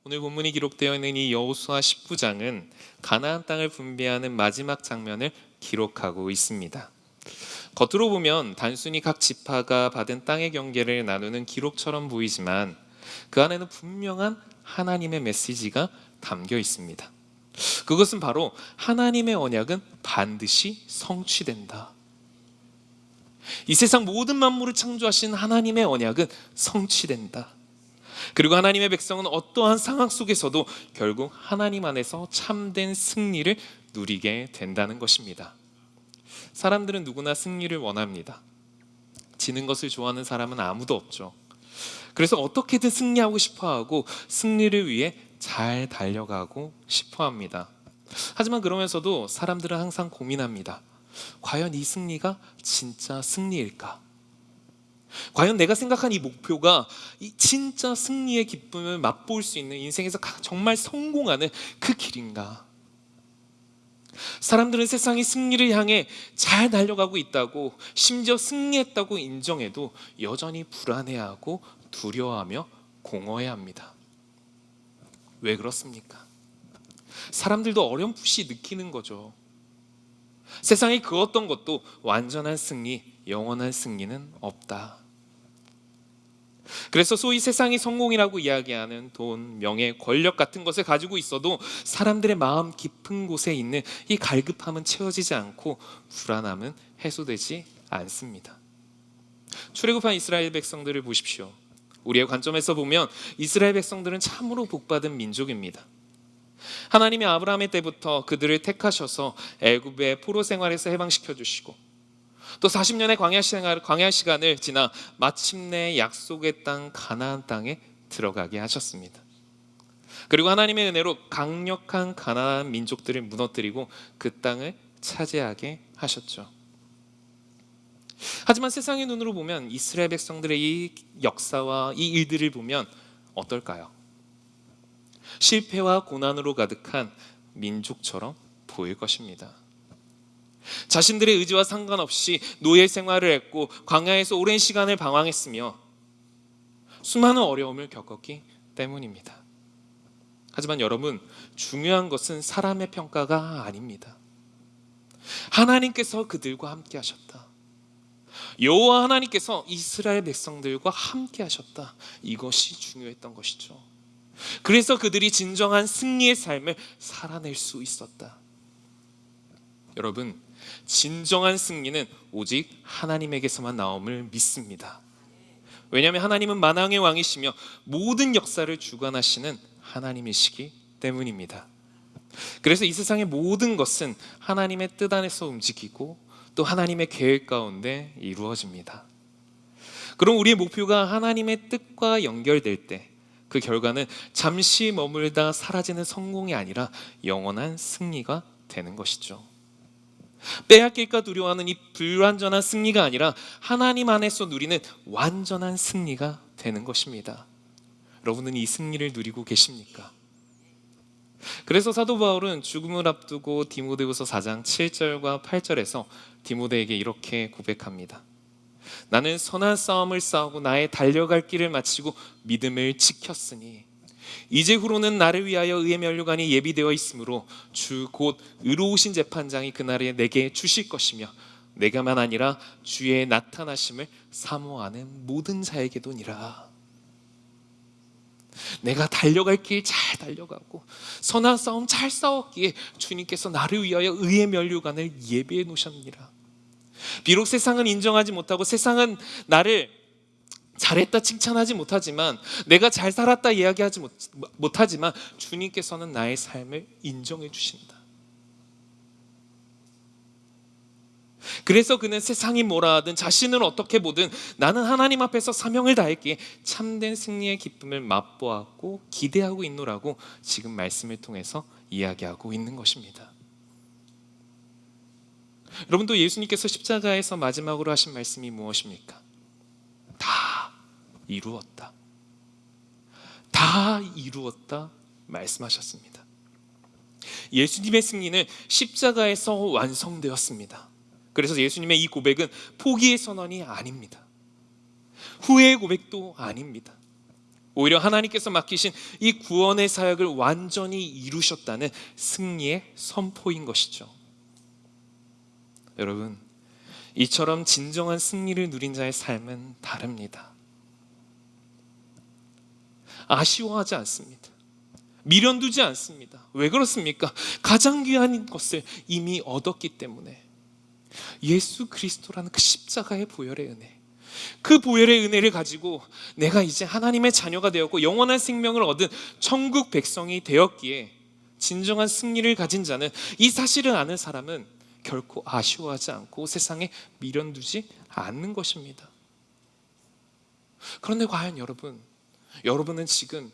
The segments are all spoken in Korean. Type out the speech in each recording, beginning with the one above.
오늘 본문이 기록되어 있는 이 여호수아 19장은 가나안 땅을 분배하는 마지막 장면을 기록하고 있습니다. 겉으로 보면 단순히 각 지파가 받은 땅의 경계를 나누는 기록처럼 보이지만 그 안에는 분명한 하나님의 메시지가 담겨 있습니다. 그것은 바로 하나님의 언약은 반드시 성취된다. 이 세상 모든 만물을 창조하신 하나님의 언약은 성취된다. 그리고 하나님의 백성은 어떠한 상황 속에서도 결국 하나님 안에서 참된 승리를 누리게 된다는 것입니다. 사람들은 누구나 승리를 원합니다. 지는 것을 좋아하는 사람은 아무도 없죠. 그래서 어떻게든 승리하고 싶어하고 승리를 위해 잘 달려가고 싶어합니다. 하지만 그러면서도 사람들은 항상 고민합니다. 과연 이 승리가 진짜 승리일까? 과연 내가 생각한 이 목표가 이 진짜 승리의 기쁨을 맛볼 수 있는 인생에서 정말 성공하는 그 길인가? 사람들은 세상이 승리를 향해 잘 달려가고 있다고, 심지어 승리했다고 인정해도 여전히 불안해하고 두려워하며 공허해합니다. 왜 그렇습니까? 사람들도 어렴풋이 느끼는 거죠. 세상에 그 어떤 것도 완전한 승리, 영원한 승리는 없다. 그래서 소위 세상이 성공이라고 이야기하는 돈, 명예, 권력 같은 것을 가지고 있어도 사람들의 마음 깊은 곳에 있는 이 갈급함은 채워지지 않고 불안함은 해소되지 않습니다. 출애굽한 이스라엘 백성들을 보십시오. 우리의 관점에서 보면 이스라엘 백성들은 참으로 복받은 민족입니다. 하나님이 아브라함의 때부터 그들을 택하셔서 애굽의 포로 생활에서 해방시켜 주시고 또 40년의 광야 시간을 지나 마침내 약속의 땅 가나안 땅에 들어가게 하셨습니다. 그리고 하나님의 은혜로 강력한 가나안 민족들을 무너뜨리고 그 땅을 차지하게 하셨죠. 하지만 세상의 눈으로 보면 이스라엘 백성들의 이 역사와 이 일들을 보면 어떨까요? 실패와 고난으로 가득한 민족처럼 보일 것입니다. 자신들의 의지와 상관없이 노예 생활을 했고 광야에서 오랜 시간을 방황했으며 수많은 어려움을 겪었기 때문입니다. 하지만 여러분, 중요한 것은 사람의 평가가 아닙니다. 하나님께서 그들과 함께 하셨다. 여호와 하나님께서 이스라엘 백성들과 함께 하셨다. 이것이 중요했던 것이죠. 그래서 그들이 진정한 승리의 삶을 살아낼 수 있었다. 여러분, 진정한 승리는 오직 하나님에게서만 나옴을 믿습니다. 왜냐하면 하나님은 만왕의 왕이시며 모든 역사를 주관하시는 하나님이시기 때문입니다. 그래서 이 세상의 모든 것은 하나님의 뜻 안에서 움직이고 또 하나님의 계획 가운데 이루어집니다. 그럼 우리의 목표가 하나님의 뜻과 연결될 때 그 결과는 잠시 머물다 사라지는 성공이 아니라 영원한 승리가 되는 것이죠. 빼앗길까 두려워하는 이 불완전한 승리가 아니라 하나님 안에서 누리는 완전한 승리가 되는 것입니다. 여러분은 이 승리를 누리고 계십니까? 그래서 사도 바울은 죽음을 앞두고 디모데후서 4장 7절과 8절에서 디모데에게 이렇게 고백합니다. 나는 선한 싸움을 싸우고 나의 달려갈 길을 마치고 믿음을 지켰으니 이제 후로는 나를 위하여 의의 면류관이 예비되어 있으므로 주 곧 의로우신 재판장이 그날에 내게 주실 것이며 내가만 아니라 주의 나타나심을 사모하는 모든 자에게도니라. 내가 달려갈 길 잘 달려가고 선한 싸움 잘 싸웠기에 주님께서 나를 위하여 의의 면류관을 예비해 놓으셨느니라. 비록 세상은 인정하지 못하고 세상은 나를 잘했다 칭찬하지 못하지만 내가 잘 살았다 이야기하지 못하지만 주님께서는 나의 삶을 인정해 주신다. 그래서 그는 세상이 뭐라 하든 자신을 어떻게 보든 나는 하나님 앞에서 사명을 다했기에 참된 승리의 기쁨을 맛보았고 기대하고 있노라고 지금 말씀을 통해서 이야기하고 있는 것입니다. 여러분도 예수님께서 십자가에서 마지막으로 하신 말씀이 무엇입니까? 다 이루었다. 다 이루었다 말씀하셨습니다. 예수님의 승리는 십자가에서 완성되었습니다. 그래서 예수님의 이 고백은 포기의 선언이 아닙니다. 후회의 고백도 아닙니다. 오히려 하나님께서 맡기신 이 구원의 사역을 완전히 이루셨다는 승리의 선포인 것이죠. 여러분, 이처럼 진정한 승리를 누린 자의 삶은 다릅니다. 아쉬워하지 않습니다. 미련두지 않습니다. 왜 그렇습니까? 가장 귀한 것을 이미 얻었기 때문에. 예수 그리스도라는 그 십자가의 보혈의 은혜, 그 보혈의 은혜를 가지고 내가 이제 하나님의 자녀가 되었고 영원한 생명을 얻은 천국 백성이 되었기에 진정한 승리를 가진 자는, 이 사실을 아는 사람은 결코 아쉬워하지 않고 세상에 미련두지 않는 것입니다. 그런데 과연 여러분은 지금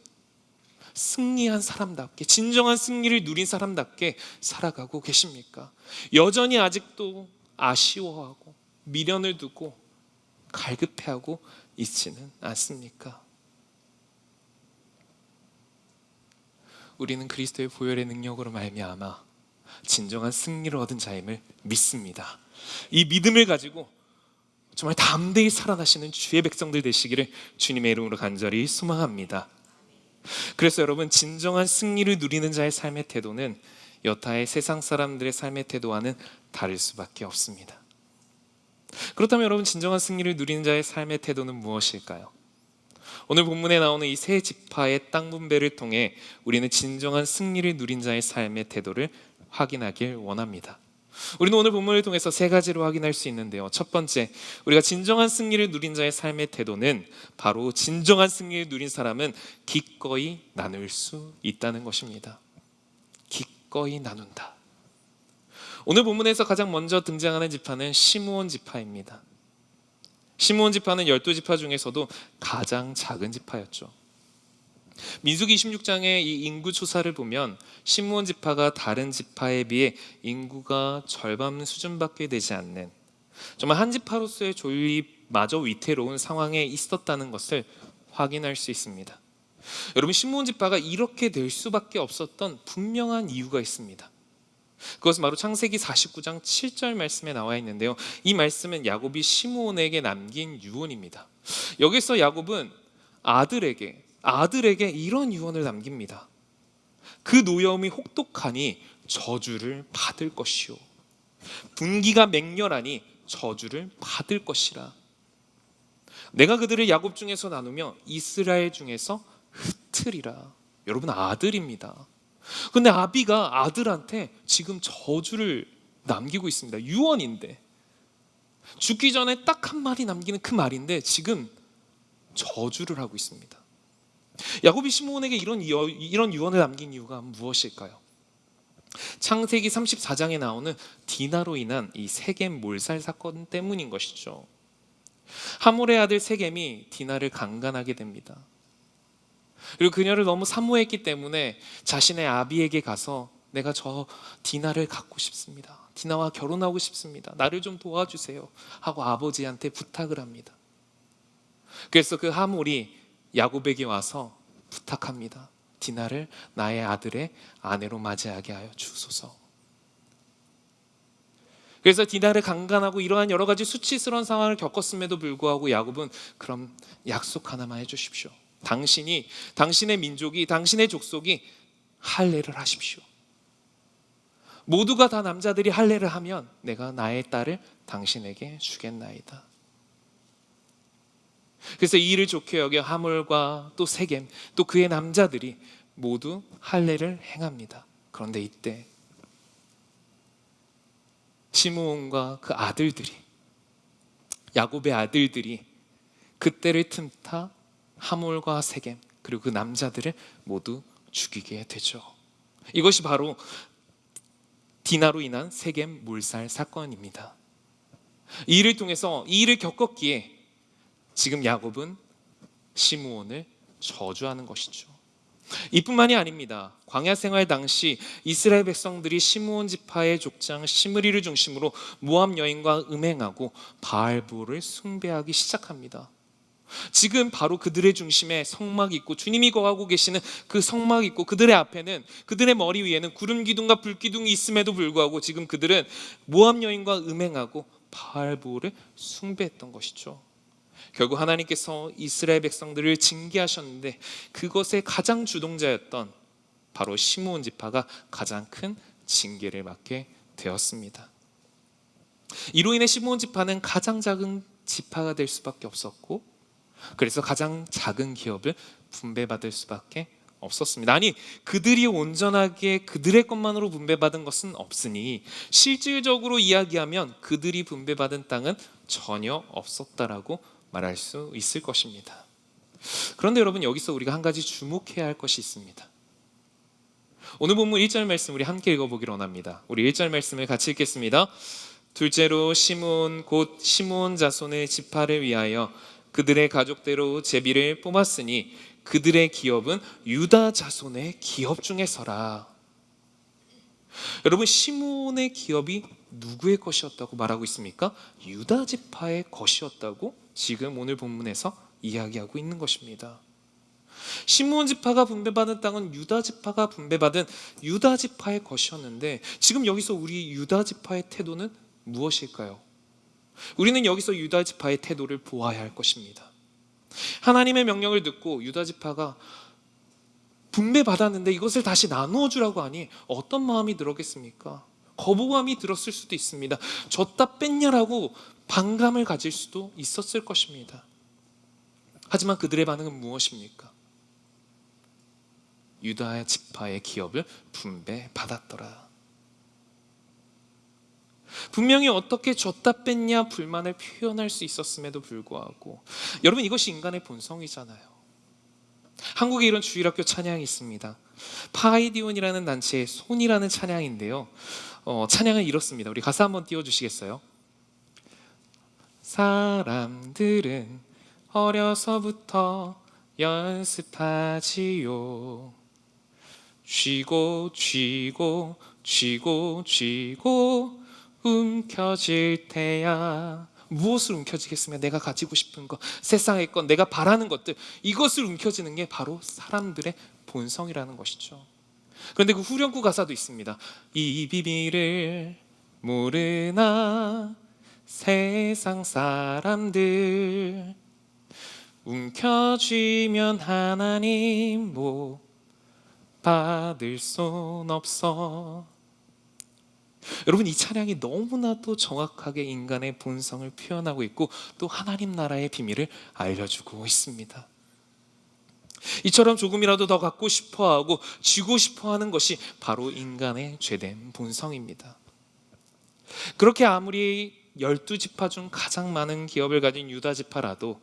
승리한 사람답게, 진정한 승리를 누린 사람답게 살아가고 계십니까? 여전히 아직도 아쉬워하고 미련을 두고 갈급해하고 있지는 않습니까? 우리는 그리스도의 보혈의 능력으로 말미암아 진정한 승리를 얻은 자임을 믿습니다. 이 믿음을 가지고 정말 담대히 살아나시는 주의 백성들 되시기를 주님의 이름으로 간절히 소망합니다. 그래서 여러분, 진정한 승리를 누리는 자의 삶의 태도는 여타의 세상 사람들의 삶의 태도와는 다를 수밖에 없습니다. 그렇다면 여러분, 진정한 승리를 누리는 자의 삶의 태도는 무엇일까요? 오늘 본문에 나오는 이 세 지파의 땅 분배를 통해 우리는 진정한 승리를 누린 자의 삶의 태도를 확인하길 원합니다. 우리는 오늘 본문을 통해서 세 가지로 확인할 수 있는데요. 첫 번째, 우리가 진정한 승리를 누린 자의 삶의 태도는 바로 진정한 승리를 누린 사람은 기꺼이 나눌 수 있다는 것입니다. 기꺼이 나눈다. 오늘 본문에서 가장 먼저 등장하는 지파는 시므온 지파입니다. 시므온 지파는 12지파 중에서도 가장 작은 지파였죠. 민수기 26장의 이 인구 조사를 보면 시므온 지파가 다른 지파에 비해 인구가 절반 수준밖에 되지 않는, 정말 한 지파로서의 존립마저 위태로운 상황에 있었다는 것을 확인할 수 있습니다. 여러분, 시므온 지파가 이렇게 될 수밖에 없었던 분명한 이유가 있습니다. 그것은 바로 창세기 49장 7절 말씀에 나와 있는데요. 이 말씀은 야곱이 시므온에게 남긴 유언입니다. 여기서 야곱은 아들에게 이런 유언을 남깁니다. 그 노여움이 혹독하니 저주를 받을 것이요, 분기가 맹렬하니 저주를 받을 것이라. 내가 그들을 야곱 중에서 나누며 이스라엘 중에서 흩으리라. 여러분, 아들입니다. 근데 아비가 아들한테 지금 저주를 남기고 있습니다. 유언인데, 죽기 전에 딱 한 마디 남기는 그 말인데 지금 저주를 하고 있습니다. 야곱이 시므온에게 이런 유언을 남긴 이유가 무엇일까요? 창세기 34장에 나오는 디나로 인한 이 세겜 몰살 사건 때문인 것이죠. 하몰의 아들 세겜이 디나를 강간하게 됩니다. 그리고 그녀를 너무 사모했기 때문에 자신의 아비에게 가서 내가 저 디나를 갖고 싶습니다, 디나와 결혼하고 싶습니다, 나를 좀 도와주세요 하고 아버지한테 부탁을 합니다. 그래서 그 하몰이 야곱에게 와서 부탁합니다. 디나를 나의 아들의 아내로 맞이하게 하여 주소서. 그래서 디나를 강간하고 이러한 여러 가지 수치스러운 상황을 겪었음에도 불구하고 야곱은 그럼 약속 하나만 해주십시오. 당신의 민족이, 당신의 족속이 할례를 하십시오. 모두가 다 남자들이 할례를 하면 내가 나의 딸을 당신에게 주겠나이다. 그래서 이 일을 좋게 여겨 하몰과 또 세겜 또 그의 남자들이 모두 할례를 행합니다. 그런데 이때 시므온과 그 아들들이, 야곱의 아들들이 그때를 틈타 하몰과 세겜 그리고 그 남자들을 모두 죽이게 되죠. 이것이 바로 디나로 인한 세겜 몰살 사건입니다. 이 일을 통해서, 이 일을 겪었기에 지금 야곱은 시므온을 저주하는 것이죠. 이뿐만이 아닙니다. 광야 생활 당시 이스라엘 백성들이 시므온 지파의 족장 시므리를 중심으로 모압 여인과 음행하고 바알부를 숭배하기 시작합니다. 지금 바로 그들의 중심에 성막이 있고 주님이 거하고 계시는 그 성막이 있고 그들의 앞에는, 그들의 머리 위에는 구름 기둥과 불 기둥이 있음에도 불구하고 지금 그들은 모압 여인과 음행하고 바알부를 숭배했던 것이죠. 결국 하나님께서 이스라엘 백성들을 징계하셨는데 그것의 가장 주동자였던 바로 시므온 지파가 가장 큰 징계를 받게 되었습니다. 이로 인해 시므온 지파는 가장 작은 지파가 될 수밖에 없었고, 그래서 가장 작은 기업을 분배받을 수밖에 없었습니다. 아니, 그들이 온전하게 그들의 것만으로 분배받은 것은 없으니 실질적으로 이야기하면 그들이 분배받은 땅은 전혀 없었다라고 말할 수 있을 것입니다. 그런데 여러분, 여기서 우리가 한 가지 주목해야 할 것이 있습니다. 오늘 본문 1절 말씀 우리 함께 읽어보기를 원합니다. 우리 1절 말씀을 같이 읽겠습니다. 둘째로 시므온 곧 시므온 자손의 지파를 위하여 그들의 가족대로 제비를 뽑았으니 그들의 기업은 유다 자손의 기업 중에서라. 여러분, 시므온의 기업이 누구의 것이었다고 말하고 있습니까? 유다 지파의 것이었다고 지금 오늘 본문에서 이야기하고 있는 것입니다. 시므온 지파가 분배받은 땅은 유다 지파가 분배받은 유다 지파의 것이었는데, 지금 여기서 우리 유다 지파의 태도는 무엇일까요? 우리는 여기서 유다 지파의 태도를 보아야 할 것입니다. 하나님의 명령을 듣고 유다 지파가 분배받았는데 이것을 다시 나누어 주라고 하니 어떤 마음이 들었겠습니까? 거부감이 들었을 수도 있습니다. 줬다 뺐냐라고 반감을 가질 수도 있었을 것입니다. 하지만 그들의 반응은 무엇입니까? 유다 지파의 기업을 분배받았더라. 분명히 어떻게 줬다 뺐냐 불만을 표현할 수 있었음에도 불구하고, 여러분, 이것이 인간의 본성이잖아요. 한국에 이런 주일학교 찬양이 있습니다. 파이디온이라는 단체의 손이라는 찬양인데요, 찬양은 이렇습니다. 우리 가사 한번 띄워주시겠어요? 사람들은 어려서부터 연습하지요. 쥐고 쥐고 쥐고 쥐고 움켜질 테야. 무엇을 움켜쥐겠으며? 내가 가지고 싶은 것, 세상의 것, 내가 바라는 것들, 이것을 움켜쥐는 게 바로 사람들의 본성이라는 것이죠. 그런데 그 후렴구 가사도 있습니다. 이 비밀을 모르나 세상 사람들, 움켜쥐면 하나님 복 받을 순 없어. 여러분, 이 찬양이 너무나도 정확하게 인간의 본성을 표현하고 있고 또 하나님 나라의 비밀을 알려주고 있습니다. 이처럼 조금이라도 더 갖고 싶어하고 쥐고 싶어하는 것이 바로 인간의 죄된 본성입니다. 그렇게 아무리 12지파 중 가장 많은 기업을 가진 유다 지파라도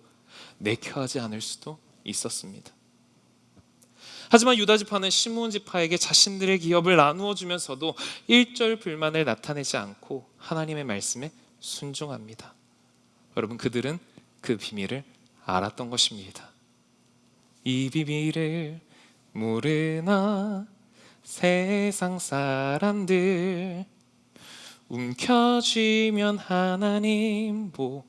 내켜하지 않을 수도 있었습니다. 하지만 유다 지파는 시므온 지파에게 자신들의 기업을 나누어 주면서도 일절 불만을 나타내지 않고 하나님의 말씀에 순종합니다. 여러분, 그들은 그 비밀을 알았던 것입니다. 이 비밀을 모르나 세상 사람들, 움켜쥐면 하나님 복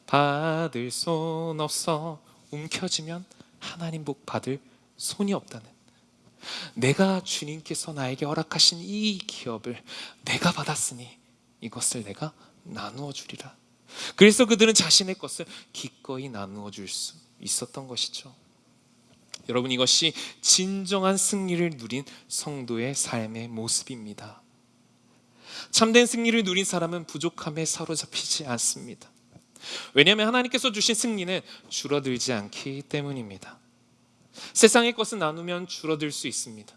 받을 손 없어. 움켜쥐면 하나님 복 받을 손이 없다는, 내가 주님께서 나에게 허락하신 이 기업을 내가 받았으니 이것을 내가 나누어 주리라. 그래서 그들은 자신의 것을 기꺼이 나누어 줄 수 있었던 것이죠. 여러분, 이것이 진정한 승리를 누린 성도의 삶의 모습입니다. 참된 승리를 누린 사람은 부족함에 사로잡히지 않습니다. 왜냐하면 하나님께서 주신 승리는 줄어들지 않기 때문입니다. 세상의 것은 나누면 줄어들 수 있습니다.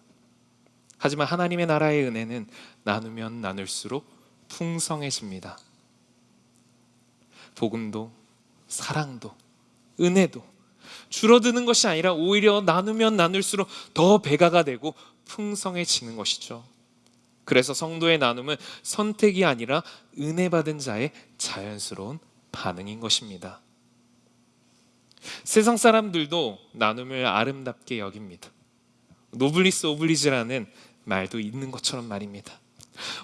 하지만 하나님의 나라의 은혜는 나누면 나눌수록 풍성해집니다. 복음도 사랑도 은혜도 줄어드는 것이 아니라 오히려 나누면 나눌수록 더 배가가 되고 풍성해지는 것이죠. 그래서 성도의 나눔은 선택이 아니라 은혜 받은 자의 자연스러운 반응인 것입니다. 세상 사람들도 나눔을 아름답게 여깁니다. 노블리스 오블리지라는 말도 있는 것처럼 말입니다.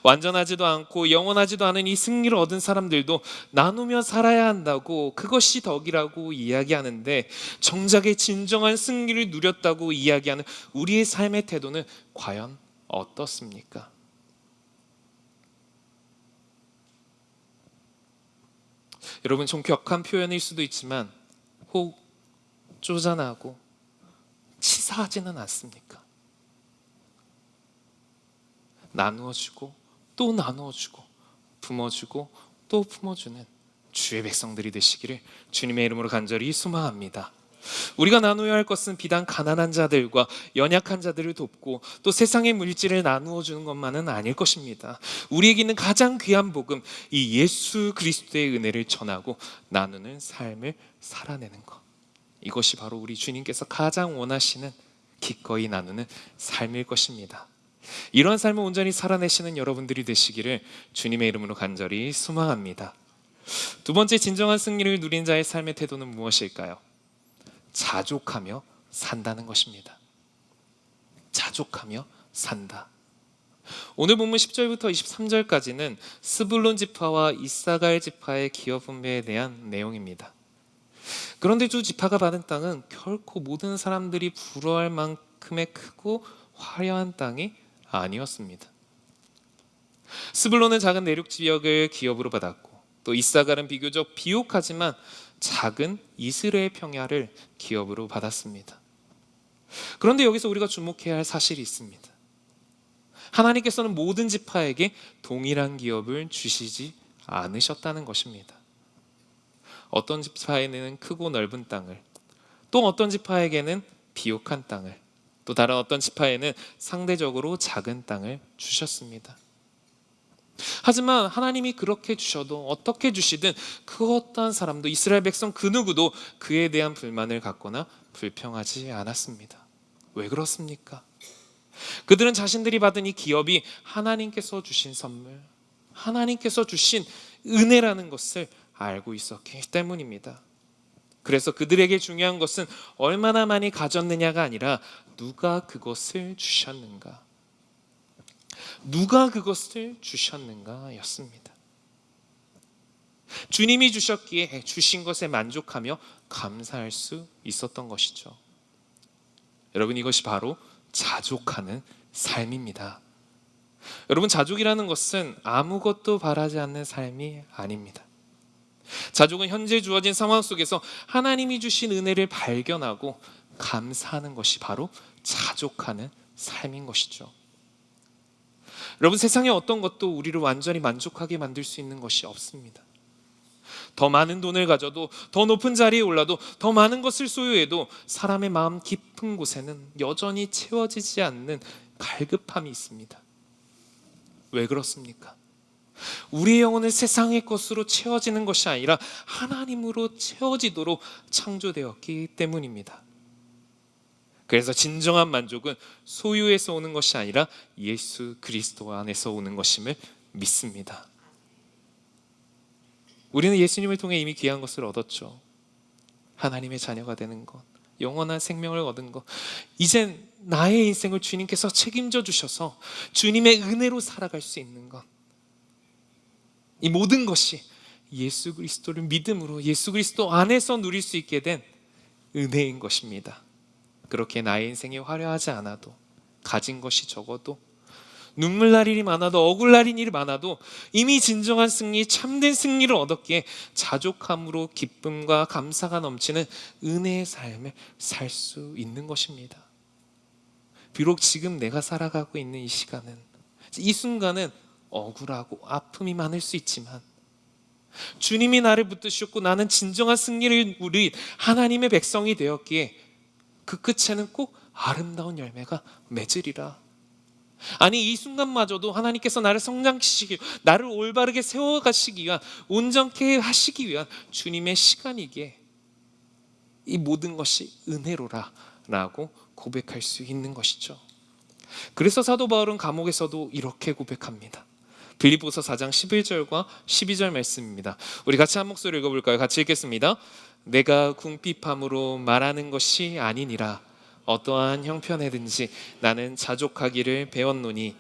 완전하지도 않고 영원하지도 않은 이 승리를 얻은 사람들도 나누며 살아야 한다고, 그것이 덕이라고 이야기하는데, 정작의 진정한 승리를 누렸다고 이야기하는 우리의 삶의 태도는 과연 어떻습니까? 여러분, 좀 격한 표현일 수도 있지만 혹 쪼잔하고 치사하지는 않습니까? 나누어주고 또 나누어주고 품어주고 또 품어주는 주의 백성들이 되시기를 주님의 이름으로 간절히 소망합니다. 우리가 나누어야 할 것은 비단 가난한 자들과 연약한 자들을 돕고 또 세상의 물질을 나누어 주는 것만은 아닐 것입니다. 우리에게 있는 가장 귀한 복음, 이 예수 그리스도의 은혜를 전하고 나누는 삶을 살아내는 것, 이것이 바로 우리 주님께서 가장 원하시는 기꺼이 나누는 삶일 것입니다. 이러한 삶을 온전히 살아내시는 여러분들이 되시기를 주님의 이름으로 간절히 소망합니다. 두 번째, 진정한 승리를 누린 자의 삶의 태도는 무엇일까요? 자족하며 산다는 것입니다. 자족하며 산다. 오늘 본문 10절부터 23절까지는 스불론 지파와 이사갈 지파의 기업 분배에 대한 내용입니다. 그런데 두 지파가 받은 땅은 결코 모든 사람들이 부러워할 만큼의 크고 화려한 땅이 아니었습니다. 스불론은 작은 내륙 지역을 기업으로 받았고, 또 이사갈은 비교적 비옥하지만 작은 이스라엘 평야를 기업으로 받았습니다. 그런데 여기서 우리가 주목해야 할 사실이 있습니다. 하나님께서는 모든 지파에게 동일한 기업을 주시지 않으셨다는 것입니다. 어떤 지파에는 크고 넓은 땅을, 또 어떤 지파에게는 비옥한 땅을, 또 다른 어떤 지파에는 상대적으로 작은 땅을 주셨습니다. 하지만 하나님이 그렇게 주셔도, 어떻게 주시든 그 어떠한 사람도, 이스라엘 백성 그 누구도 그에 대한 불만을 갖거나 불평하지 않았습니다. 왜 그렇습니까? 그들은 자신들이 받은 이 기업이 하나님께서 주신 선물, 하나님께서 주신 은혜라는 것을 알고 있었기 때문입니다. 그래서 그들에게 중요한 것은 얼마나 많이 가졌느냐가 아니라 누가 그것을 주셨는가, 누가 그것을 주셨는가 였습니다. 주님이 주셨기에 주신 것에 만족하며 감사할 수 있었던 것이죠. 여러분, 이것이 바로 자족하는 삶입니다. 여러분, 자족이라는 것은 아무것도 바라지 않는 삶이 아닙니다. 자족은 현재 주어진 상황 속에서 하나님이 주신 은혜를 발견하고 감사하는 것이 바로 자족하는 삶인 것이죠. 여러분, 세상에 어떤 것도 우리를 완전히 만족하게 만들 수 있는 것이 없습니다. 더 많은 돈을 가져도, 더 높은 자리에 올라도, 더 많은 것을 소유해도 사람의 마음 깊은 곳에는 여전히 채워지지 않는 갈급함이 있습니다. 왜 그렇습니까? 우리의 영혼은 세상의 것으로 채워지는 것이 아니라 하나님으로 채워지도록 창조되었기 때문입니다. 그래서 진정한 만족은 소유에서 오는 것이 아니라 예수 그리스도 안에서 오는 것임을 믿습니다. 우리는 예수님을 통해 이미 귀한 것을 얻었죠. 하나님의 자녀가 되는 것, 영원한 생명을 얻은 것, 이젠 나의 인생을 주님께서 책임져 주셔서 주님의 은혜로 살아갈 수 있는 것, 이 모든 것이 예수 그리스도를 믿음으로 예수 그리스도 안에서 누릴 수 있게 된 은혜인 것입니다. 그렇게 나의 인생이 화려하지 않아도, 가진 것이 적어도, 눈물 날 일이 많아도, 억울할 일이 많아도 이미 진정한 승리, 참된 승리를 얻었기에 자족함으로 기쁨과 감사가 넘치는 은혜의 삶을 살 수 있는 것입니다. 비록 지금 내가 살아가고 있는 이 시간은, 이 순간은 억울하고 아픔이 많을 수 있지만 주님이 나를 붙드셨고 나는 진정한 승리를 누린 하나님의 백성이 되었기에 그 끝에는 꼭 아름다운 열매가 맺으리라. 아니, 이 순간마저도 하나님께서 나를 성장시키기, 나를 올바르게 세워가시기 위한, 온전케 하시기 위한 주님의 시간이기에 이 모든 것이 은혜로라 라고 고백할 수 있는 것이죠. 그래서 사도 바울은 감옥에서도 이렇게 고백합니다. 빌립보서 4장 11절과 12절 말씀입니다. 우리 같이 한 목소리 읽어볼까요? 같이 읽겠습니다. 내가 궁핍함으로 말하는 것이 아니니라. 어떠한 형편에든지 나는 자족하기를 배웠노니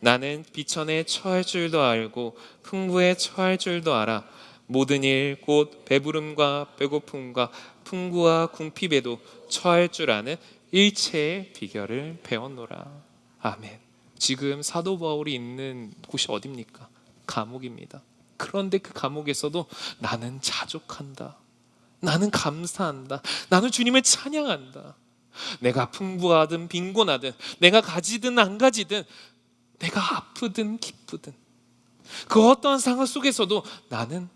나는 비천에 처할 줄도 알고 풍부에 처할 줄도 알아. 모든 일 곧 배부름과 배고픔과 풍부와 궁핍에도 처할 줄 아는 일체의 비결을 배웠노라. 아멘. 지금 사도 바울이 있는 곳이 어디입니까? 감옥입니다. 그런데 그 감옥에서도 나는 자족한다. 나는 감사한다. 나는 주님을 찬양한다. 내가 풍부하든 빈곤하든, 내가 가지든 안 가지든, 내가 아프든 기쁘든, 그 어떠한 상황 속에서도 나는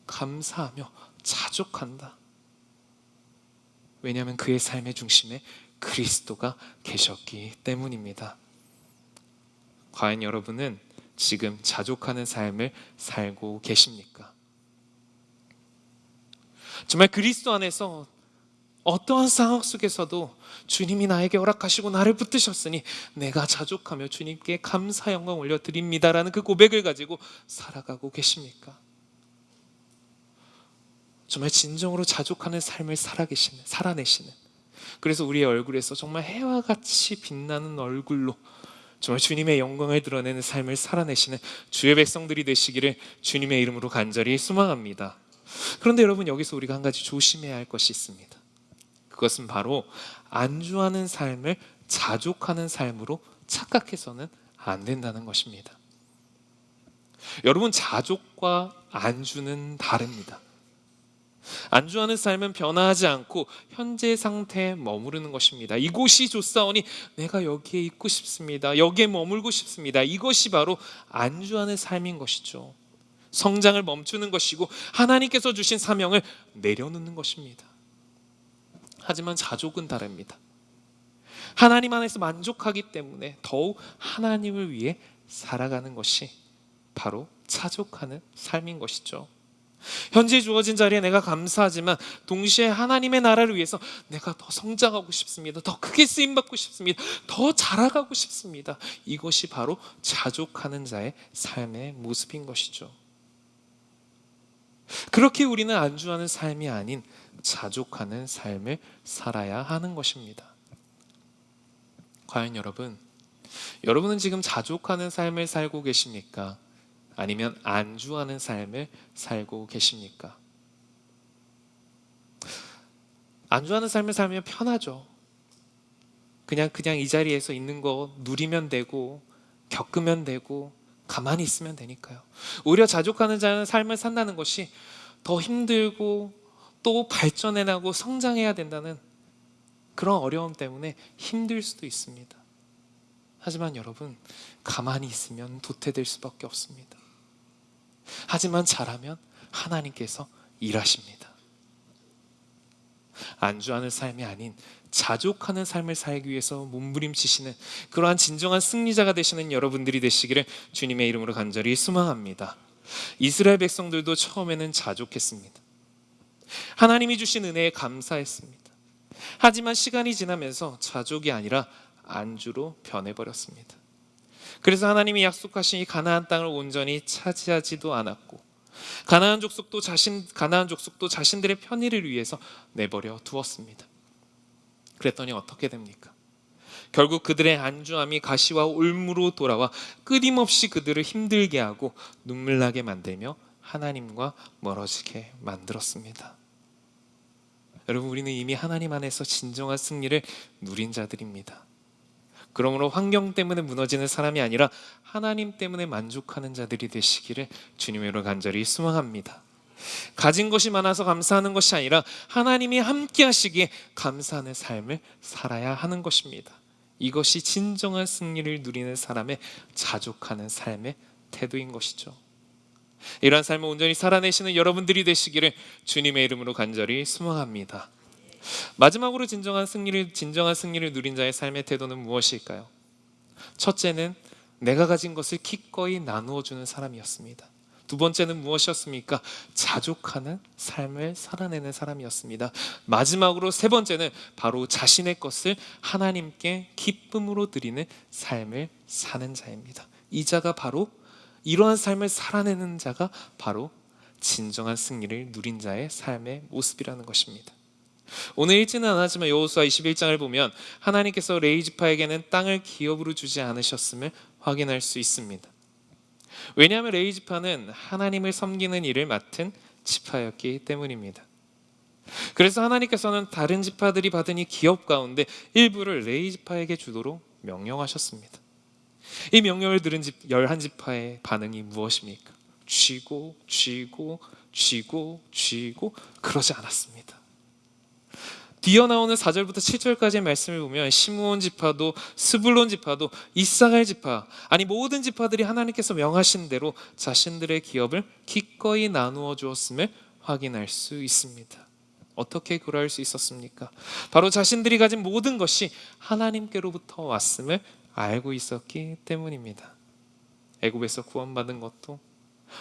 감사하며 자족한다. 왜냐하면 그의 삶의 중심에 그리스도가 계셨기 때문입니다. 과연 여러분은 지금 자족하는 삶을 살고 계십니까? 정말 그리스도 안에서 어떠한 상황 속에서도 주님이 나에게 허락하시고 나를 붙드셨으니 내가 자족하며 주님께 감사 영광 올려드립니다라는 그 고백을 가지고 살아가고 계십니까? 정말 진정으로 자족하는 삶을 살아내시는, 그래서 우리의 얼굴에서 정말 해와 같이 빛나는 얼굴로 정말 주님의 영광을 드러내는 삶을 살아내시는 주의 백성들이 되시기를 주님의 이름으로 간절히 소망합니다. 그런데 여러분, 여기서 우리가 한 가지 조심해야 할 것이 있습니다. 그것은 바로 안주하는 삶을 자족하는 삶으로 착각해서는 안 된다는 것입니다. 여러분, 자족과 안주는 다릅니다. 안주하는 삶은 변화하지 않고 현재 상태에 머무르는 것입니다. 이곳이 좋사오니 내가 여기에 있고 싶습니다. 여기에 머물고 싶습니다. 이것이 바로 안주하는 삶인 것이죠. 성장을 멈추는 것이고 하나님께서 주신 사명을 내려놓는 것입니다. 하지만 자족은 다릅니다. 하나님 안에서 만족하기 때문에 더욱 하나님을 위해 살아가는 것이 바로 자족하는 삶인 것이죠. 현재 주어진 자리에 내가 감사하지만 동시에 하나님의 나라를 위해서 내가 더 성장하고 싶습니다. 더 크게 쓰임받고 싶습니다. 더 자라가고 싶습니다. 이것이 바로 자족하는 자의 삶의 모습인 것이죠. 그렇게 우리는 안주하는 삶이 아닌 자족하는 삶을 살아야 하는 것입니다. 과연 여러분은 지금 자족하는 삶을 살고 계십니까? 아니면 안주하는 삶을 살고 계십니까? 안주하는 삶을 살면 편하죠. 그냥 이 자리에서 있는 거 누리면 되고 겪으면 되고 가만히 있으면 되니까요. 오히려 자족하는 삶을 산다는 것이 더 힘들고 또 발전해나고 성장해야 된다는 그런 어려움 때문에 힘들 수도 있습니다. 하지만 여러분, 가만히 있으면 도태될 수밖에 없습니다. 하지만 잘하면 하나님께서 일하십니다. 안주하는 삶이 아닌 자족하는 삶을 살기 위해서 몸부림치시는 그러한 진정한 승리자가 되시는 여러분들이 되시기를 주님의 이름으로 간절히 소망합니다. 이스라엘 백성들도 처음에는 자족했습니다. 하나님이 주신 은혜에 감사했습니다. 하지만 시간이 지나면서 자족이 아니라 안주로 변해버렸습니다. 그래서 하나님이 약속하신 이 가나안 땅을 온전히 차지하지도 않았고 가나안 족속도 자신들의 편의를 위해서 내버려 두었습니다. 그랬더니 어떻게 됩니까? 결국 그들의 안주함이 가시와 올무로 돌아와 끊임없이 그들을 힘들게 하고 눈물나게 만들며 하나님과 멀어지게 만들었습니다. 여러분, 우리는 이미 하나님 안에서 진정한 승리를 누린 자들입니다. 그러므로 환경 때문에 무너지는 사람이 아니라 하나님 때문에 만족하는 자들이 되시기를 주님으로 간절히 소망합니다. 가진 것이 많아서 감사하는 것이 아니라 하나님이 함께 하시기에 감사하는 삶을 살아야 하는 것입니다. 이것이 진정한 승리를 누리는 사람의 자족하는 삶의 태도인 것이죠. 이러한 삶을 온전히 살아내시는 여러분들이 되시기를 주님의 이름으로 간절히 소망합니다. 마지막으로 진정한 승리를 누린 자의 삶의 태도는 무엇일까요? 첫째는 내가 가진 것을 기꺼이 나누어 주는 사람이었습니다. 두 번째는 무엇이었습니까? 자족하는 삶을 살아내는 사람이었습니다. 마지막으로 세 번째는 바로 자신의 것을 하나님께 기쁨으로 드리는 삶을 사는 자입니다. 이 자가 바로 이러한 삶을 살아내는 자가 바로 진정한 승리를 누린 자의 삶의 모습이라는 것입니다. 오늘 읽지는 않았지만 여호수아 21장을 보면 하나님께서 레이지파에게는 땅을 기업으로 주지 않으셨음을 확인할 수 있습니다. 왜냐하면 레이지파는 하나님을 섬기는 일을 맡은 지파였기 때문입니다. 그래서 하나님께서는 다른 지파들이 받은 이 기업 가운데 일부를 레이지파에게 주도록 명령하셨습니다. 이 명령을 들은 11지파의 반응이 무엇입니까? 쥐고 그러지 않았습니다. 뒤어 나오는 4절부터 7절까지의 말씀을 보면 시므온 지파도 스불론 지파도 이사갈 지파, 아니 모든 지파들이 하나님께서 명하신 대로 자신들의 기업을 기꺼이 나누어 주었음을 확인할 수 있습니다. 어떻게 그럴 수 있었습니까? 바로 자신들이 가진 모든 것이 하나님께로부터 왔음을 알고 있었기 때문입니다. 애굽에서 구원받은 것도,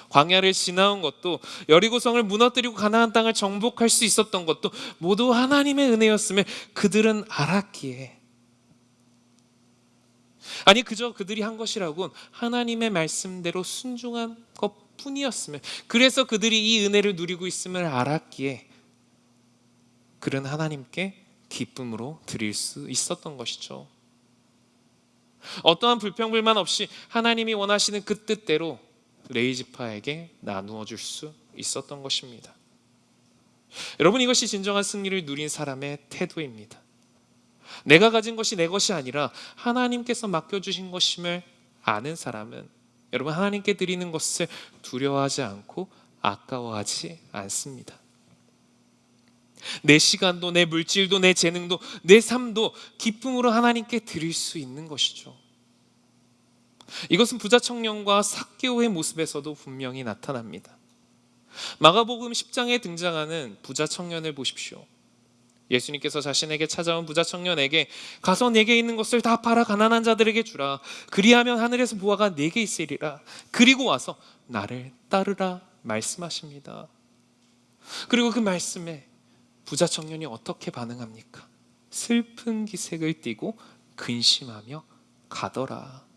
광야를 지나온 것도, 여리고성을 무너뜨리고 가나안 땅을 정복할 수 있었던 것도 모두 하나님의 은혜였음을 그들은 알았기에, 아니 그저 그들이 한 것이라곤 하나님의 말씀대로 순종한 것뿐이었음을, 그래서 그들이 이 은혜를 누리고 있음을 알았기에 그는 하나님께 기쁨으로 드릴 수 있었던 것이죠. 어떠한 불평불만 없이 하나님이 원하시는 그 뜻대로 레위 지파에게 나누어 줄 수 있었던 것입니다. 여러분, 이것이 진정한 승리를 누린 사람의 태도입니다. 내가 가진 것이 내 것이 아니라 하나님께서 맡겨주신 것임을 아는 사람은, 여러분, 하나님께 드리는 것을 두려워하지 않고 아까워하지 않습니다. 내 시간도, 내 물질도, 내 재능도, 내 삶도 기쁨으로 하나님께 드릴 수 있는 것이죠. 이것은 부자 청년과 삭개오의 모습에서도 분명히 나타납니다. 마가복음 10장에 등장하는 부자 청년을 보십시오. 예수님께서 자신에게 찾아온 부자 청년에게 가서 내게 있는 것을 다 팔아 가난한 자들에게 주라. 그리하면 하늘에서 보화가 내게 있으리라. 그리고 와서 나를 따르라 말씀하십니다. 그리고 그 말씀에 부자 청년이 어떻게 반응합니까? 슬픈 기색을 띠고 근심하며 가더라.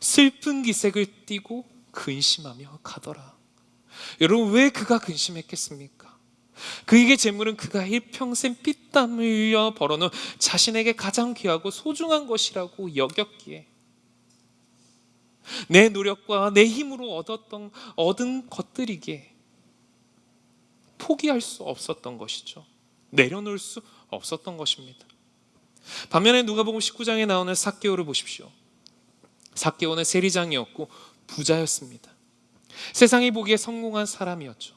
슬픈 기색을 띠고 근심하며 가더라. 여러분, 왜 그가 근심했겠습니까? 그에게 재물은 그가 일평생 피땀 흘려 벌어놓은 자신에게 가장 귀하고 소중한 것이라고 여겼기에, 내 노력과 내 힘으로 얻은 것들이기에 포기할 수 없었던 것이죠. 내려놓을 수 없었던 것입니다. 반면에 누가복음 19장에 나오는 삭개오를 보십시오. 삭개오는 세리장이었고 부자였습니다. 세상이 보기에 성공한 사람이었죠.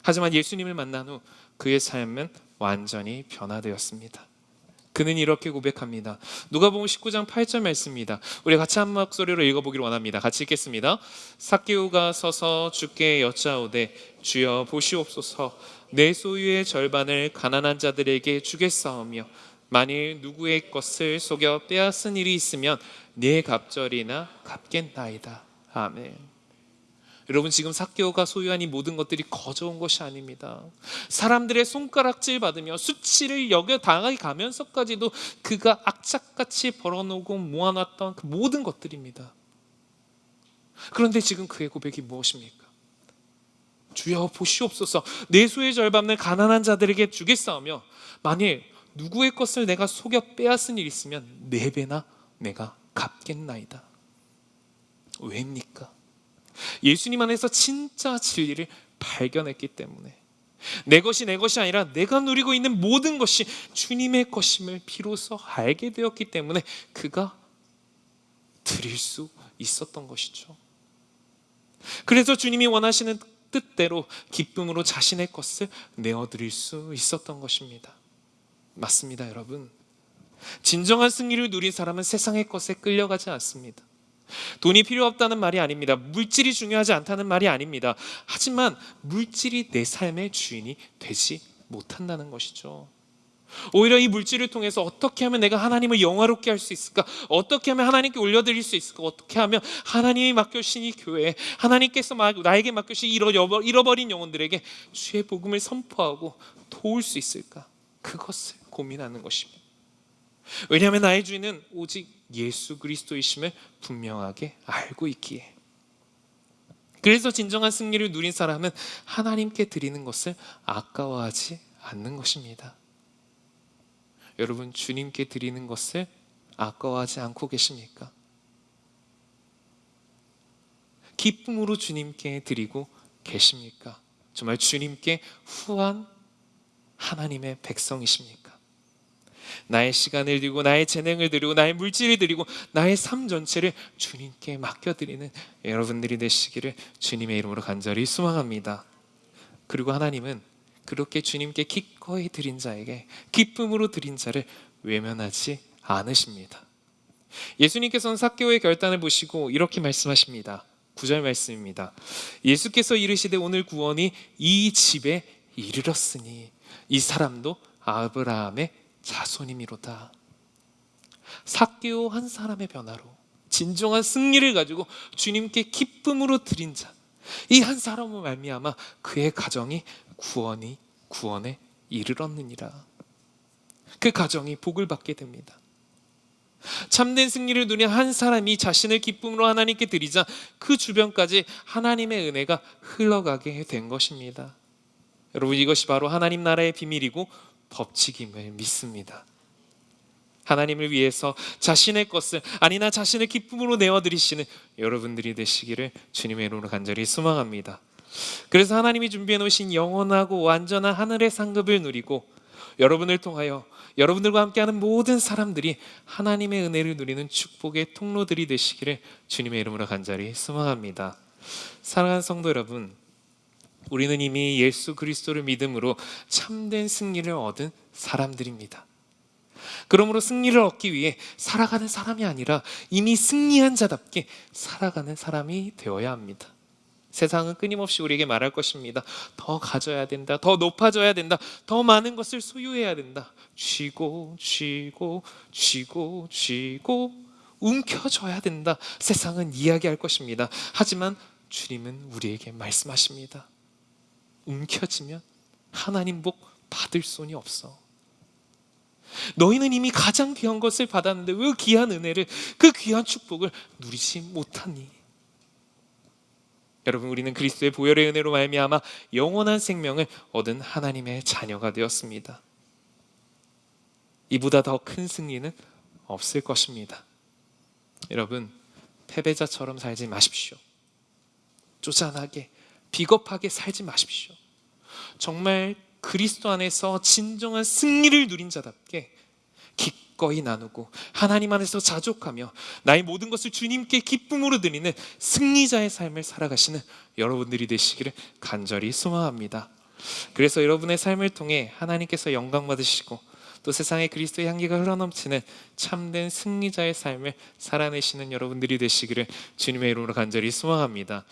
하지만 예수님을 만난 후 그의 삶은 완전히 변화되었습니다. 그는 이렇게 고백합니다. 누가복음 19장 8절 말씀입니다. 우리 같이 한 목소리로 읽어보기를 원합니다. 같이 읽겠습니다. 삭개오가 서서 주께 여짜오되 주여 보시옵소서, 내 소유의 절반을 가난한 자들에게 주겠사오며 만일 누구의 것을 속여 빼앗은 일이 있으면 네 갑절이나 갚겠나이다. 아멘. 여러분, 지금 삭개오가 소유한 이 모든 것들이 거저온 것이 아닙니다. 사람들의 손가락질 받으며 수치를 여겨 당하게 가면서까지도 그가 악착같이 벌어놓고 모아놨던 그 모든 것들입니다. 그런데 지금 그의 고백이 무엇입니까? 주여 보시옵소서, 내 소유의 절반을 가난한 자들에게 주겠사오며 만일 누구의 것을 내가 속여 빼앗은 일이 있으면 4배나 내가 갚겠나이다. 왜입니까? 예수님 안에서 진짜 진리를 발견했기 때문에, 내 것이 내 것이 아니라 내가 누리고 있는 모든 것이 주님의 것임을 비로소 알게 되었기 때문에 그가 드릴 수 있었던 것이죠. 그래서 주님이 원하시는 뜻대로 기쁨으로 자신의 것을 내어드릴 수 있었던 것입니다. 맞습니다, 여러분. 진정한 승리를 누린 사람은 세상의 것에 끌려가지 않습니다. 돈이 필요 없다는 말이 아닙니다. 물질이 중요하지 않다는 말이 아닙니다. 하지만 물질이 내 삶의 주인이 되지 못한다는 것이죠. 오히려 이 물질을 통해서 어떻게 하면 내가 하나님을 영화롭게 할 수 있을까? 어떻게 하면 하나님께 올려드릴 수 있을까? 어떻게 하면 하나님이 맡겨주신 이 교회, 하나님께서 나에게 맡겨주신 잃어버린 영혼들에게 주의 복음을 선포하고 도울 수 있을까? 그것을 고민하는 것입니다. 왜냐하면 나의 주인은 오직 예수 그리스도이심을 분명하게 알고 있기에. 그래서 진정한 승리를 누린 사람은 하나님께 드리는 것을 아까워하지 않는 것입니다. 여러분, 주님께 드리는 것을 아까워하지 않고 계십니까? 기쁨으로 주님께 드리고 계십니까? 정말 주님께 후한 하나님의 백성이십니까? 나의 시간을 드리고 나의 재능을 드리고 나의 물질을 드리고 나의 삶 전체를 주님께 맡겨드리는 여러분들이 되시기를 주님의 이름으로 간절히 소망합니다. 그리고 하나님은 그렇게 주님께 기꺼이 드린 자에게, 기쁨으로 드린 자를 외면하지 않으십니다. 예수님께서는 삭개오의 결단을 보시고 이렇게 말씀하십니다. 9절 말씀입니다. 예수께서 이르시되 오늘 구원이 이 집에 이르렀으니 이 사람도 아브라함의 자손이미로다. 삭개오 한 사람의 변화로 진정한 승리를 가지고 주님께 기쁨으로 드린 자, 이 한 사람으로 말미암아 그의 가정이 구원에 이르렀느니라. 그 가정이 복을 받게 됩니다. 참된 승리를 누린 한 사람이 자신을 기쁨으로 하나님께 드리자 그 주변까지 하나님의 은혜가 흘러가게 된 것입니다. 여러분, 이것이 바로 하나님 나라의 비밀이고 법칙임을 믿습니다. 하나님을 위해서 자신의 것을, 아니나 자신을 기쁨으로 내어드리시는 여러분들이 되시기를 주님의 이름으로 간절히 소망합니다. 그래서 하나님이 준비해 놓으신 영원하고 완전한 하늘의 상급을 누리고 여러분을 통하여 여러분들과 함께하는 모든 사람들이 하나님의 은혜를 누리는 축복의 통로들이 되시기를 주님의 이름으로 간절히 소망합니다. 사랑하는 성도 여러분, 우리는 이미 예수 그리스도를 믿음으로 참된 승리를 얻은 사람들입니다. 그러므로 승리를 얻기 위해 살아가는 사람이 아니라 이미 승리한 자답게 살아가는 사람이 되어야 합니다. 세상은 끊임없이 우리에게 말할 것입니다. 더 가져야 된다. 더 높아져야 된다. 더 많은 것을 소유해야 된다. 쥐고 움켜줘야 된다. 세상은 이야기할 것입니다. 하지만 주님은 우리에게 말씀하십니다. 움켜쥐면 하나님 복 받을 손이 없어. 너희는 이미 가장 귀한 것을 받았는데 왜 귀한 은혜를, 그 귀한 축복을 누리지 못하니? 여러분, 우리는 그리스도의 보혈의 은혜로 말미암아 영원한 생명을 얻은 하나님의 자녀가 되었습니다. 이보다 더 큰 승리는 없을 것입니다. 여러분, 패배자처럼 살지 마십시오. 쪼잔하게, 비겁하게 살지 마십시오. 정말 그리스도 안에서 진정한 승리를 누린 자답게 기꺼이 나누고 하나님 안에서 자족하며 나의 모든 것을 주님께 기쁨으로 드리는 승리자의 삶을 살아가시는 여러분들이 되시기를 간절히 소망합니다. 그래서 여러분의 삶을 통해 하나님께서 영광 받으시고 또 세상에 그리스도의 향기가 흘러넘치는 참된 승리자의 삶을 살아내시는 여러분들이 되시기를 주님의 이름으로 간절히 소망합니다.